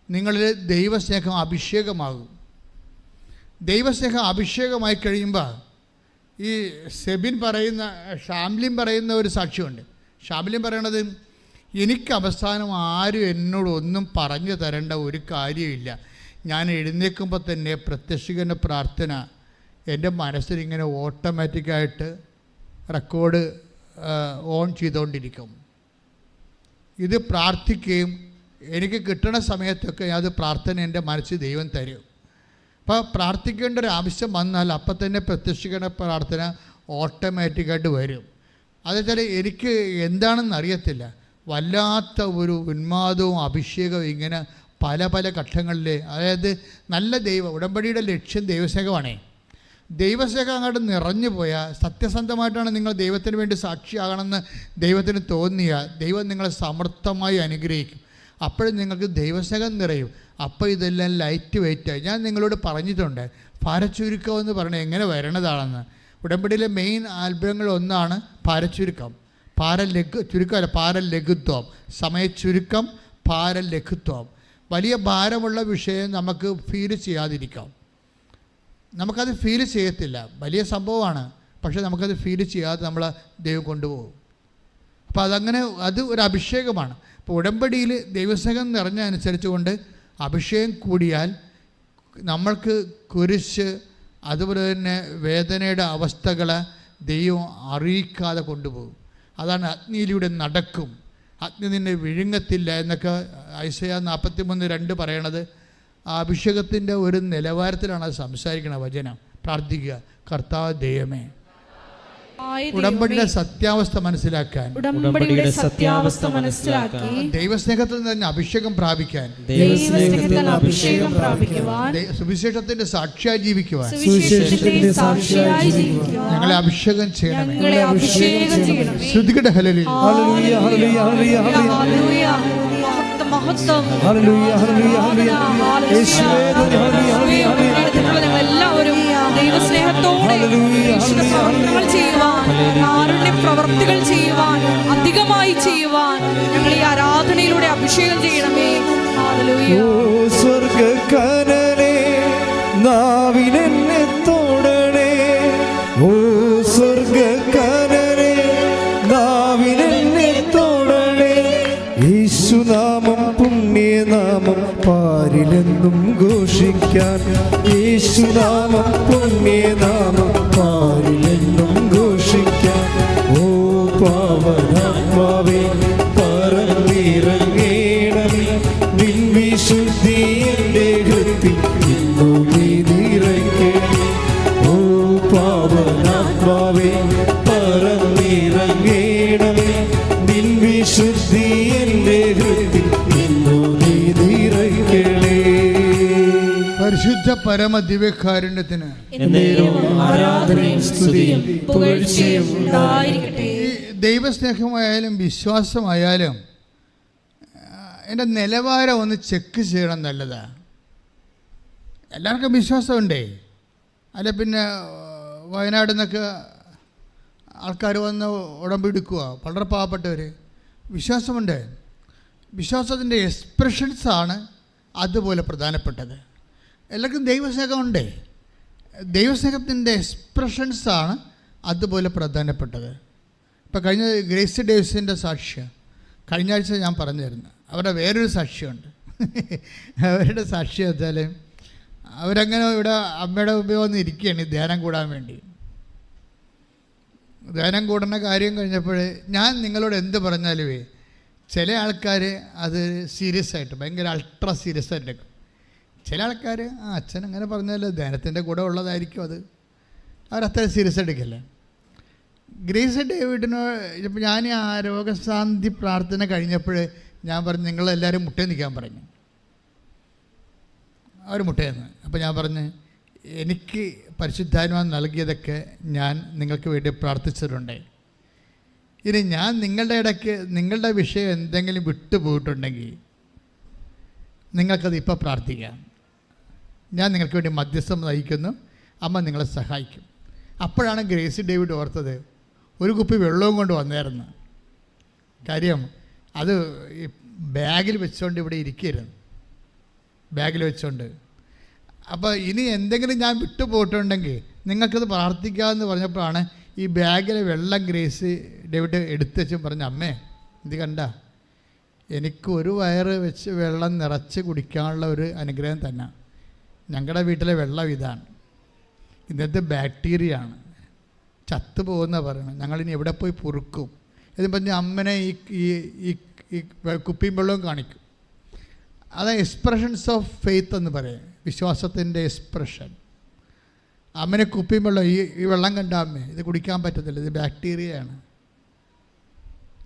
നിങ്ങളിൽ ദൈവസ്നേഹം അഭിഷേകമാകും. ദൈവസ്നേഹം അഭിഷേകമായി കഴിയുമ്പോൾ ഈ ഷാംലിൻ പറയുന്ന ഒരു സാക്ഷ്യമുണ്ട്. ഷാംലിൻ പറയണത്, എനിക്ക് അവസാനം ആരും എന്നോടൊന്നും പറഞ്ഞു തരേണ്ട ഒരു കാര്യമില്ല. ഞാൻ എഴുന്നേൽക്കുമ്പോൾ തന്നെ പ്രത്യക്ഷീകരണ പ്രാർത്ഥന എൻ്റെ മനസ്സിലിങ്ങനെ ഓട്ടോമാറ്റിക്കായിട്ട് റെക്കോർഡ് ഓൺ ചെയ്തുകൊണ്ടിരിക്കും. ഇത് പ്രാർത്ഥിക്കുകയും എനിക്ക് കിട്ടുന്ന സമയത്തൊക്കെ അത് പ്രാർത്ഥന എൻ്റെ മനസ്സിൽ ദൈവം തരും. അപ്പോൾ പ്രാർത്ഥിക്കേണ്ട ഒരു ആവശ്യം വന്നാൽ അപ്പം തന്നെ പ്രത്യക്ഷീകരണ പ്രാർത്ഥന ഓട്ടോമാറ്റിക്കായിട്ട് വരും. അതെച്ചാൽ എനിക്ക് എന്താണെന്ന് അറിയത്തില്ല, വല്ലാത്ത ഒരു ഉന്മാദവും അഭിഷേകവും ഇങ്ങനെ പല പല ഘട്ടങ്ങളിൽ. അതായത് നല്ല ഉടമ്പടിയുടെ ലക്ഷ്യം ദൈവസ്നേഹമാണേ. ദൈവസ്നേഹം അങ്ങോട്ട് നിറഞ്ഞു പോയാൽ, സത്യസന്ധമായിട്ടാണ് നിങ്ങൾ ദൈവത്തിന് വേണ്ടി സാക്ഷിയാകണമെന്ന് ദൈവത്തിന് തോന്നിയാൽ ദൈവം നിങ്ങളെ സമർത്ഥമായി അനുഗ്രഹിക്കും. അപ്പോഴും നിങ്ങൾക്ക് ദൈവസ്നേഹം നിറയും. അപ്പോൾ ഇതെല്ലാം ലൈറ്റ് വെയിറ്റായി. ഞാൻ നിങ്ങളോട് പറഞ്ഞിട്ടുണ്ട്, ഭാരച്ചുരുക്കം എന്ന് പറയുന്നത് എങ്ങനെ വരണതാണെന്ന്. ഉടമ്പടിയിലെ മെയിൻ അത്ഭുതങ്ങളൊന്നാണ് ഭാരച്ചുരുക്കം. ചുരുക്കമല്ല, ഭാരലഘുത്വം, സമയച്ചുരുക്കം, ഭാരലഘുത്വം. വലിയ ഭാരമുള്ള വിഷയം നമുക്ക് ഫീൽ ചെയ്യാതിരിക്കാം. നമുക്കത് ഫീൽ ചെയ്യത്തില്ല, വലിയ സംഭവമാണ്, പക്ഷേ നമുക്കത് ഫീൽ ചെയ്യാതെ നമ്മളെ ദൈവം കൊണ്ടുപോകും. അപ്പോൾ അത് ഒരു അഭിഷേകമാണ്. അപ്പോൾ ഉടമ്പടിയിൽ ദൈവസ്നേഹം നിറഞ്ഞ അനുസരിച്ച് കൊണ്ട് അഭിഷേകം കൂടിയാൽ നമ്മൾക്ക് കുരിശ്, അതുപോലെ തന്നെ വേദനയുടെ അവസ്ഥകളെ ദൈവം അറിയിക്കാതെ കൊണ്ടുപോകും. അതാണ് അഗ്നിയിലൂടെ നടക്കും, അഗ്നി നിന്നെ വിഴുങ്ങത്തില്ല എന്നൊക്കെ ഐസയ 43:2 പറയണത്. ആ അഭിഷേകത്തിൻ്റെ ഒരു നിലവാരത്തിലാണ് അത് സംസാരിക്കണ വചനം. പ്രാർത്ഥിക്കുക, കർത്താവ് ദൈവമേ, ഉടമ്പടിയുടെ സത്യാവസ്ഥ മനസ്സിലാക്കാൻ, ദൈവസ്നേഹത്തിൽ നിന്ന് അഭിഷേകം പ്രാപിക്കാൻ, സുവിശേഷത്തിന്റെ സാക്ഷിയായി ജീവിക്കുവാൻ ഞങ്ങളെ അഭിഷേകം ചെയ്യണമേ. ശ്രുതികടെ ഹല്ലേലൂയ, എല്ലാവരും ദൈവസ്നേഹത്തോടെ പ്രവർത്തനങ്ങൾ ചെയ്യുവാൻ, കാരുണ്യ പ്രവർത്തികൾ ചെയ്യുവാൻ, അധികമായി ചെയ്യുവാൻ ഞങ്ങൾ ഈ ആരാധനയിലൂടെ അഭിഷേകം ചെയ്യണമേ. സ്വർഗകനനേ നാവിനെന്നെ തൊടണേ, ഓ സ്വർഗകനനേ നാവിനെന്നെ തൊടണേ. യേശുനാമം പുണ്യനാമം പാരിലെന്നും ഘോഷിക്കാൻ, യേശുനാമം പുണ്യനാമം പാരിലെന്നും ഘോഷിക്കാൻ. ഓ പാവനാത്മാവേ പറന്നിറങ്ങേണമേ, നിൻ വിശുദ്ധി എൻ്റെ ഹൃത്തിൽ ഇന്നും നീ നിറയ്ക്കണമേ. ഓ പാവനാത്മാവേ പറന്നിറങ്ങേണമേ, നിൻ വിശുദ്ധി എൻ്റെ ഹൃത്തിൽ ഇന്നും നീ നിറയ്ക്കണേ. പരിശുദ്ധ പരമ ദിവ്യകാരുണ്യത്തിന് ദൈവസ്നേഹമായാലും വിശ്വാസമായാലും എൻ്റെ നിലവാരം ഒന്ന് ചെക്ക് ചെയ്യണം, നല്ലതാണ്. എല്ലാവർക്കും വിശ്വാസമുണ്ടേ. അല്ല പിന്നെ വയനാട് നിന്നൊക്കെ ആൾക്കാർ വന്ന് ഉടമ്പെടുക്കുക, വളരെ പാവപ്പെട്ടവർ. വിശ്വാസമുണ്ട്. വിശ്വാസത്തിൻ്റെ എക്സ്പ്രഷൻസാണ് അതുപോലെ പ്രധാനപ്പെട്ടത്. എല്ലാവർക്കും ദൈവസ്നേഹമുണ്ട്. ദൈവസ്നേഹത്തിൻ്റെ എക്സ്പ്രഷൻസാണ് അതുപോലെ പ്രധാനപ്പെട്ടത്. ഇപ്പോൾ കഴിഞ്ഞ ഗ്രേസി ഡേവിസിൻ്റെ സാക്ഷ്യം കഴിഞ്ഞ ആഴ്ച ഞാൻ പറഞ്ഞിരുന്നു. അവരുടെ വേറൊരു സാക്ഷ്യമുണ്ട്. അവരുടെ സാക്ഷ്യം വെച്ചാൽ അവരങ്ങനെ ഇവിടെ അമ്മയുടെ മുമ്പിൽ വന്ന് ഇരിക്കുകയാണ് ധ്യാനം കൂടാൻ വേണ്ടി. ധ്യാനം കൂടുന്ന കാര്യം കഴിഞ്ഞപ്പോൾ ഞാൻ നിങ്ങളോട് എന്ത് പറഞ്ഞാലുമേ ചില ആൾക്കാർ അത് സീരിയസ് ആയിട്ട് ഭയങ്കര അൾട്രാ സീരിയസ് ആയിട്ട് എടുക്കും. ചില ആൾക്കാർ അച്ഛൻ അങ്ങനെ പറഞ്ഞാൽ ധ്യാനത്തിൻ്റെ കൂടെ ഉള്ളതായിരിക്കും, അത് അവരത്ര സീരിയസ് എടുക്കില്ല. ഗ്രേസ് ഡേവിഡിനോ ഇപ്പോൾ ഞാൻ ആ രോഗശാന്തി പ്രാർത്ഥന കഴിഞ്ഞപ്പോൾ ഞാൻ പറഞ്ഞു നിങ്ങളെല്ലാവരും മുട്ടേ നിൽക്കാൻ പറഞ്ഞു. അവർ മുട്ടയെന്ന്. അപ്പോൾ ഞാൻ പറഞ്ഞു എനിക്ക് പരിശുദ്ധാത്മാവ് നൽകിയതൊക്കെ ഞാൻ നിങ്ങൾക്ക് വേണ്ടി പ്രാർത്ഥിച്ചിട്ടുണ്ട്. ഇനി ഞാൻ നിങ്ങളുടെ ഇടയ്ക്ക് നിങ്ങളുടെ വിഷയം എന്തെങ്കിലും വിട്ടുപോയിട്ടുണ്ടെങ്കിൽ നിങ്ങൾക്കത് ഇപ്പോൾ പ്രാർത്ഥിക്കാം. ഞാൻ നിങ്ങൾക്ക് വേണ്ടി മധ്യസ്ഥം നയിക്കുന്നു, അമ്മ നിങ്ങളെ സഹായിക്കും. അപ്പോഴാണ് ഗ്രേസി ഡേവിഡ് ഓർത്തത് ഒരു കുപ്പി വെള്ളവും കൊണ്ട് വന്നായിരുന്നു. കാര്യം അത് ബാഗിൽ വെച്ചുകൊണ്ട് ഇവിടെ ഇരിക്കരുത്, ബാഗിൽ വെച്ചുകൊണ്ട്. അപ്പോൾ ഇനി എന്തെങ്കിലും ഞാൻ വിട്ടുപോയിട്ടുണ്ടെങ്കിൽ നിങ്ങൾക്കത് പ്രാർത്ഥിക്കാമെന്ന് പറഞ്ഞപ്പോഴാണ് ഈ ബാഗിലെ വെള്ളം ഗ്രേസി ഡേവിഡ് എടുത്തു വെച്ചും പറഞ്ഞു, അമ്മേ ഇത് കണ്ട, എനിക്ക് ഒരു വയറ് വെച്ച് വെള്ളം നിറച്ച് കുടിക്കാനുള്ള ഒരു അനുഗ്രഹം തന്നെ. ഞങ്ങളുടെ വീട്ടിലെ വെള്ളം ഇതാണ്, ഇന്നത്തെ ബാക്ടീരിയ ആണ്, ചത്തുപോകുന്ന പറയണം, ഞങ്ങളിനി എവിടെ പോയി പൊറുക്കും എന്ന് പറഞ്ഞ് അമ്മനെ ഈ കുപ്പിയും വെള്ളവും കാണിക്കും. അത് എക്സ്പ്രഷൻസ് ഓഫ് ഫെയ്ത്ത് എന്ന് പറയും, വിശ്വാസത്തിൻ്റെ എക്സ്പ്രഷൻ. അമ്മനെ കുപ്പിയും വെള്ളം ഈ വെള്ളം കണ്ട അമ്മേ ഇത് കുടിക്കാൻ പറ്റത്തില്ല, ഇത് ബാക്ടീരിയയാണ്,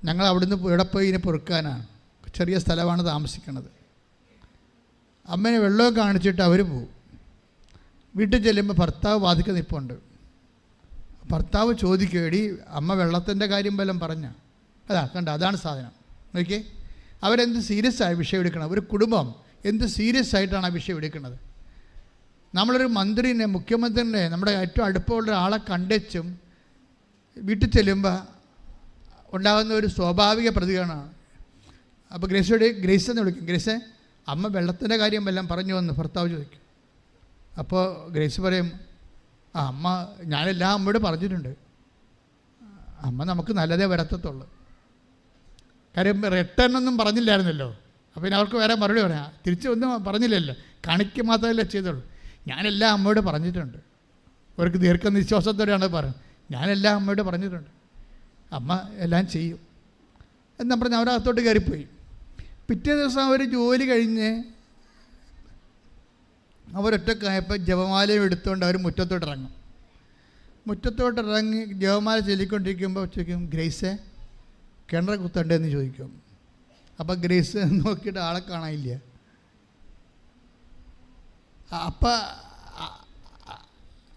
ഞങ്ങൾ അവിടുന്ന് ഇവിടെ പോയി ഇതിനെ പൊറുക്കാനാണ്, ചെറിയ സ്ഥലമാണ് താമസിക്കുന്നത്. അമ്മനെ വെള്ളവും കാണിച്ചിട്ട് അവർ പോവും. വീട്ടിൽ ചെല്ലുമ്പോൾ ഭർത്താവ് വാതിൽക്ക് നിൽപ്പുണ്ട്. ഭർത്താവ് ചോദിക്കും, എടി അമ്മ വെള്ളത്തിൻ്റെ കാര്യം വല്ലതും പറഞ്ഞ? അതാ കണ്ട, അതാണ് സാധനം. നോക്കിയേ, അവരെന്ത് സീരിയസ് ആയ വിഷയം എടുക്കണം, ഒരു കുടുംബം എന്ത് സീരിയസ് ആയിട്ടാണ് ആ വിഷയം എടുക്കുന്നത്. നമ്മളൊരു മന്ത്രിനെ, മുഖ്യമന്ത്രിനെ, നമ്മുടെ ഏറ്റവും അടുപ്പമുള്ള ഒരാളെ കണ്ടും വീട്ടിൽ ചെല്ലുമ്പോൾ ഉണ്ടാകുന്ന ഒരു സ്വാഭാവിക പ്രതികരണമാണ്. അപ്പോൾ ഗ്രേസ് എന്ന് വിളിക്കും, ഗ്രേസേ അമ്മ വെള്ളത്തിൻ്റെ കാര്യം വല്ലതും പറഞ്ഞു വന്ന് ഭർത്താവ് ചോദിക്കും. അപ്പോൾ ഗ്രേസ് പറയും, അമ്മ ഞാനെല്ലാം അമ്മയോട് പറഞ്ഞിട്ടുണ്ട്, അമ്മ നമുക്ക് നല്ലതേ വരത്തത്തുള്ളൂ. കാര്യം റിട്ടേൺ ഒന്നും പറഞ്ഞില്ലായിരുന്നല്ലോ, അപ്പോൾ പിന്നെ അവർക്ക് വേറെ മറുപടി പറയാം, തിരിച്ച് ഒന്നും പറഞ്ഞില്ലല്ലോ, കാണിക്കുക മാത്രമല്ലേ ചെയ്തുള്ളൂ. ഞാനെല്ലാം അമ്മയോട് പറഞ്ഞിട്ടുണ്ട്. അവർക്ക് ദീർഘനിശ്വാസത്തോടെയാണ് പറയുന്നത്, ഞാനെല്ലാം അമ്മയോട് പറഞ്ഞിട്ടുണ്ട്, അമ്മ എല്ലാം ചെയ്യും എന്ന് പറഞ്ഞ് അവരകത്തോട്ട് കയറിപ്പോയി. പിറ്റേ ദിവസം അവർ ജോലി കഴിഞ്ഞ് അവരൊറ്റക്കായപ്പോൾ ജപമാലയും എടുത്തുകൊണ്ട് അവർ മുറ്റത്തോട്ടിറങ്ങും. മുറ്റത്തോട്ടിറങ്ങി ജപമാല ചൊല്ലിക്കൊണ്ടിരിക്കുമ്പോൾ ചോദിക്കും, ഗ്രേസേ കിണർ കുത്തണ്ടേന്ന് ചോദിക്കും. അപ്പോൾ ഗ്രേസ് നോക്കിയിട്ട് ആളെ കാണാനില്ല. അപ്പം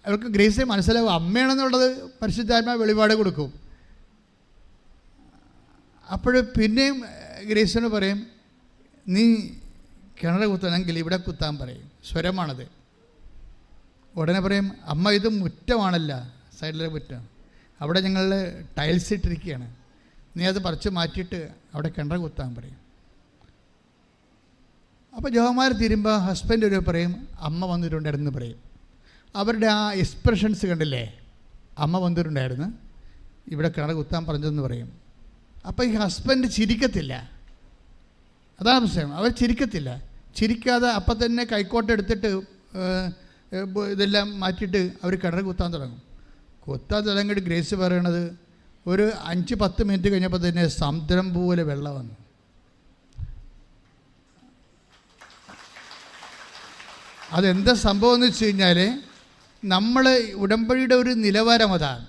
അവർക്ക് ഗ്രേസെ മനസ്സിലാവും അമ്മയാണെന്നുള്ളത് പരിശുദ്ധാത്മാവ് വെളിപാട് കൊടുക്കും. അപ്പോൾ പിന്നെയും ഗ്രേസിന് പറയും, നീ കിണർ കുത്തണമെങ്കിൽ ഇവിടെ കുത്താൻ പറയും, സ്വരമാണത്. ഉടനെ പറയും, അമ്മ ഇത് മുറ്റമാണല്ല, സൈഡിലെ മുറ്റം, അവിടെ ഞങ്ങൾ ടൈൽസ് ഇട്ടിരിക്കുകയാണ്, നീ അത് പറിച്ച് മാറ്റിയിട്ട് അവിടെ കിണർ കുത്താൻ പറയും. അപ്പോൾ ജോമാർ തീരുമ്പോൾ ഹസ്ബൻഡ് ഒരു പറയും, അമ്മ വന്നിട്ടുണ്ടായിരുന്നു പറയും. അവരുടെ ആ എക്സ്പ്രഷൻസ് കണ്ടില്ലേ, അമ്മ വന്നിട്ടുണ്ടായിരുന്നു, ഇവിടെ കിണർ കുത്താൻ പറഞ്ഞതെന്ന് പറയും. അപ്പോൾ ഈ ഹസ്ബൻഡ് ചിരിക്കത്തില്ല, അതാണ് പ്രശ്നം. അവർ ചിരിക്കത്തില്ല. ചിരിക്കാതെ അപ്പം തന്നെ കൈക്കോട്ടെടുത്തിട്ട് ഇതെല്ലാം മാറ്റിയിട്ട് അവർ കിണർ കുത്താൻ തുടങ്ങും. കുത്താൻ തുടങ്ങിയിട്ട് ഗ്രേസ് പറയണത് ഒരു 5-10 മിനിറ്റ് കഴിഞ്ഞപ്പോൾ തന്നെ സമുദ്രം പോലെ വെള്ളം വന്നു. അതെന്താ സംഭവം എന്ന് വെച്ച് കഴിഞ്ഞാൽ, നമ്മൾ ഉടമ്പടിയുടെ ഒരു നിലവാരം അതാണ്.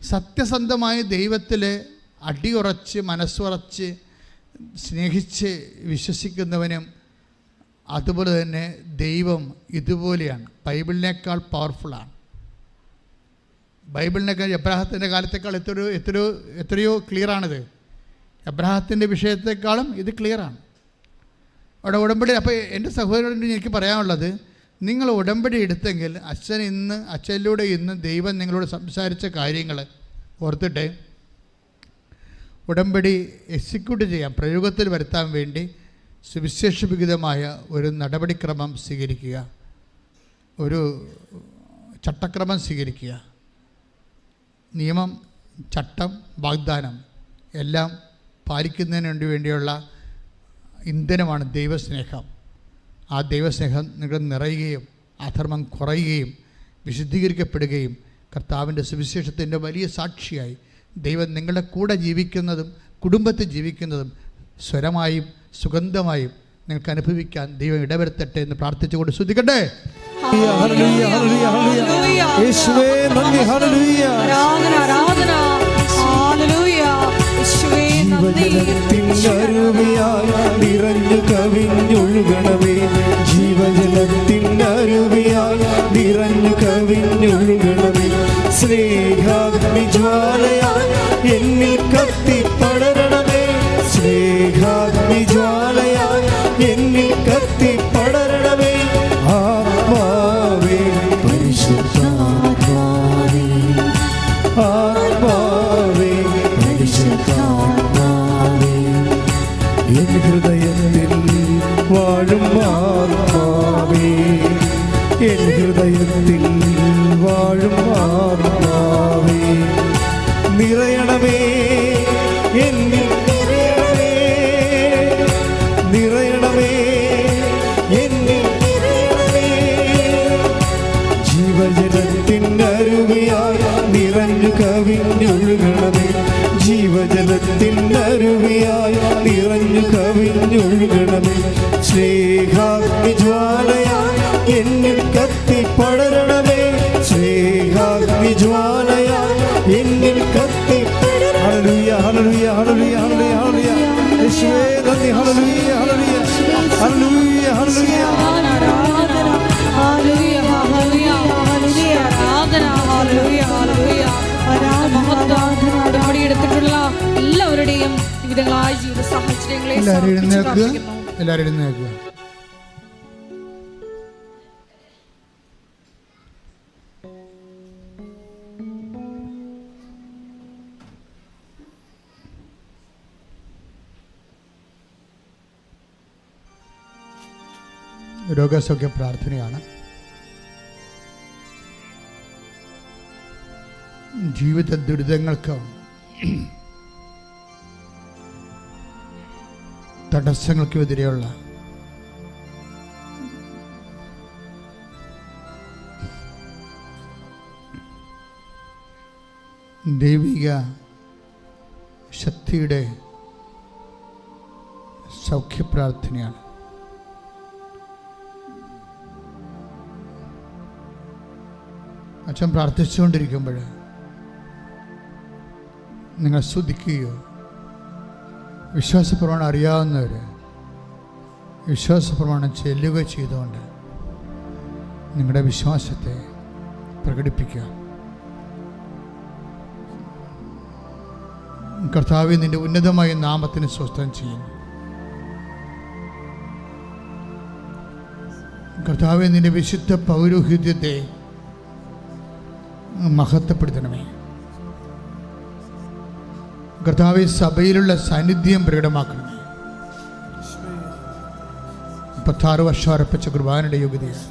സത്യസന്ധമായ ദൈവത്തിൽ അടിയുറച്ച് മനസ്സുറച്ച് സ്നേഹിച്ച് വിശ്വസിക്കുന്നവനും അതുപോലെ തന്നെ ദൈവം ഇതുപോലെയാണ്, ബൈബിളിനേക്കാൾ പവർഫുള്ളാണ്. ബൈബിളിനേക്കാൾ എബ്രാഹത്തിൻ്റെ കാലത്തേക്കാൾ എത്രയോ ക്ലിയറാണിത്. എബ്രാഹത്തിൻ്റെ വിഷയത്തെക്കാളും ഇത് ക്ലിയറാണ്. അവിടെ ഉടമ്പടി. അപ്പോൾ എൻ്റെ സഹോദരനോട് എനിക്ക് പറയാനുള്ളത്, നിങ്ങൾ ഉടമ്പടി എടുത്തെങ്കിൽ അച്ഛനിലൂടെ ഇന്ന് ദൈവം നിങ്ങളോട് സംസാരിച്ച കാര്യങ്ങൾ ഓർത്തിട്ട് ഉടമ്പടി എക്സിക്യൂട്ട് ചെയ്യാം, പ്രയോഗത്തിൽ വരുത്താൻ വേണ്ടി സുവിശേഷവിഹിതമായ ഒരു നടപടിക്രമം സ്വീകരിക്കുക, ഒരു ചട്ടക്രമം സ്വീകരിക്കുക. നിയമം, ചട്ടം, വാഗ്ദാനം എല്ലാം പാലിക്കുന്നതിന് വേണ്ടിയുള്ള ഇന്ധനമാണ് ദൈവസ്നേഹം. ആ ദൈവസ്നേഹം നിങ്ങൾ നിറയുകയും അധർമ്മം കുറയുകയും വിശുദ്ധീകരിക്കപ്പെടുകയും കർത്താവിൻ്റെ സുവിശേഷത്തിൻ്റെ വലിയ സാക്ഷിയായി ദൈവം നിങ്ങളുടെ കൂടെ ജീവിക്കുന്നതും കുടുംബത്തിൽ ജീവിക്കുന്നതും സ്വരമായും സുഗന്ധമായും നിങ്ങൾക്ക് അനുഭവിക്കാൻ ദൈവം ഇടവരുത്തട്ടെ എന്ന് പ്രാർത്ഥിച്ചുകൊണ്ട് സ്തുതിക്കട്ടെ. നിറഞ്ഞു കവിഞ്ഞൊഴുകണമേ, ജീവജലത്തിനരുവിയായി നിറഞ്ഞു കവിഞ്ഞൊഴുകണമേ. സ്നേഹാഗ്നിജ്വാലയായി എന്നിൽ കത്തിപ്പടരണമേ, സ്നേഹാഗ്നിജ്വാലയായി എന്നിൽ കത്തിപ്പടരണമേ. ആത്മാവേ പരിശുദ്ധാത്മാവേ, ആത്മാവേ പരിശുദ്ധാത്മാവേ, എൻ ഹൃദയത്തിൽ വാഴും ആത്മാവേ, എൻ ഹൃദയത്തിൽ വാഴും ആത്മാവേ, നിറയണമേ എന്നിൽ, നിറയണമേ, നിറയണമേ എന്നിൽ, നിറയണമേ. ജീവജലത്തിനരുവിയായി നിറഞ്ഞു കവിഞ്ഞൊഴുകണമേ, ജീവജലത്തിനരുവിയായി നിറഞ്ഞു കവിഞ്ഞൊഴുകണമേ. സ്നേഹാഗ്നിജ്വാലയായി എന്നിൽ കത്തിപ്പടരണമേ, സ്നേഹാഗ്നിജ്വാലയായി എന്നിൽ കത്തിപ്പടരണമേ. ഹല്ലേലൂയ, ഹല്ലേലൂയ, ഹല്ലേലൂയ, ഹല്ലേലൂയ, യേശുവേ നന്ദി. Hallelujah, hallelujah, hallelujah, hallelujah. എടുത്തിട്ടുള്ള എല്ലാവരുടെയും വിവിധങ്ങളായ ജീവിത സാഹചര്യങ്ങളെ എല്ലാവരും എഴുന്നേൽക്കുക. രോഗസൗഖ്യ പ്രാർത്ഥനയാണ്. ജീവിത ദുരിതങ്ങൾക്ക്, തടസ്സങ്ങൾക്കുമെതിരെയുള്ള ദൈവിക ശക്തിയുടെ സൗഖ്യപ്രാർത്ഥനയാണ്. അച്ഛൻ പ്രാർത്ഥിച്ചുകൊണ്ടിരിക്കുമ്പോൾ നിങ്ങൾ സ്തുതിക്കുകയോ, വിശ്വാസപ്രമാണം അറിയാവുന്നവർ വിശ്വാസപ്രമാണം ചെല്ലുകയോ ചെയ്തുകൊണ്ട് നിങ്ങളുടെ വിശ്വാസത്തെ പ്രകടിപ്പിക്കുക. കർത്താവേ, നിന്റെ ഉന്നതമായ നാമത്തിന് സ്വസ്ഥം ചെയ്യുന്നു. കർത്താവേ, നിന്റെ വിശുദ്ധ പൗരോഹിത്യത്തെ മഹത്വപ്പെടുത്തണമേ. കർത്താവേ, സഭയിലുള്ള സാന്നിധ്യം പ്രകടമാക്കണമേ. 36 വർഷം അർപ്പിച്ച കുർബാനയുടെ യോഗ്യതയാണ്.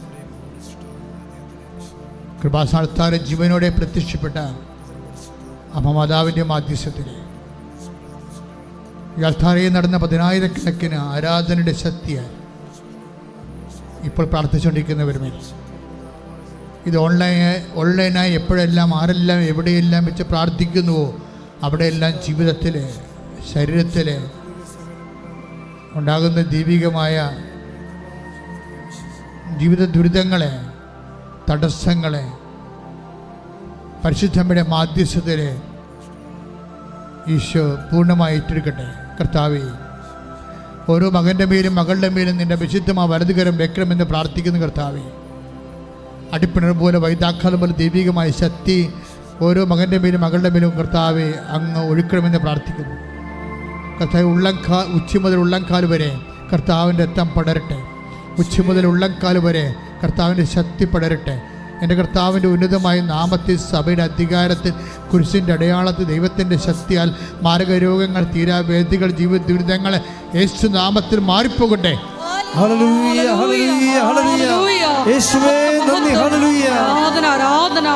കൃപാസ്ഥാനത്താരെ ജീവനോടെ പ്രത്യക്ഷപ്പെട്ട അമ്മമാതാവിൻ്റെ മാധ്യസ്ഥത്തിൽ ഈ അൾത്താരയിൽ നടന്ന 10,000 ആരാധനയുടെ ശക്തിയാൽ ഇപ്പോൾ പ്രാർത്ഥിച്ചുകൊണ്ടിരിക്കുന്നവരുമേ, ഇത് ഓൺലൈനായി എപ്പോഴെല്ലാം ആരെല്ലാം എവിടെയെല്ലാം വെച്ച് പ്രാർത്ഥിക്കുന്നുവോ അവിടെയെല്ലാം ജീവിതത്തിൽ, ശരീരത്തിൽ ഉണ്ടാകുന്ന ദൈവികമായ ജീവിത ദുരിതങ്ങളെ, തടസ്സങ്ങളെ പരിശുദ്ധമ്മയുടെ മാധ്യസ്ഥതയിൽ ഈശോ പൂർണ്ണമായി ഏറ്റെടുക്കട്ടെ. കർത്താവേ, ഓരോ മകൻ്റെ മേലും മകളുടെ മേലും നിൻ്റെ വിശുദ്ധമായ വലതുകരം വെക്കണമെന്ന് പ്രാർത്ഥിക്കുന്നു. കർത്താവേ, അടിപ്പിണർ പോലെ, വൈതാക്കാലം പോലെ ദൈവികമായ ശക്തി ഓരോ മകൻ്റെ മേലും മകളുടെ മേലും കർത്താവെ അങ്ങ് ഒഴുക്കണമെന്ന് പ്രാർത്ഥിക്കുന്നു. കർത്താവ്, ഉച്ചി മുതൽ ഉള്ളംകാൽ വരെ കർത്താവിൻ്റെ രക്തം പടരട്ടെ. ഉച്ചി മുതൽ ഉള്ളംകാൽ വരെ കർത്താവിൻ്റെ ശക്തി പടരട്ടെ. എൻ്റെ കർത്താവിൻ്റെ ഉന്നതമായ നാമത്തിൽ സഭയുടെ അധികാരത്തിൽ കുരിശിൻ്റെ അടയാളത്തിൽ ദൈവത്തിൻ്റെ ശക്തിയാൽ മാരകരോഗങ്ങൾ തീരാവേദികൾ ജീവിത ദുരിതങ്ങൾ യേശു നാമത്തിൽ മാറിപ്പോകട്ടെ. ഹല്ലേലൂയ ഹല്ലേലൂയ ഹല്ലേലൂയ യേശുവേ നന്ദി ഹല്ലേലൂയ ആരാധന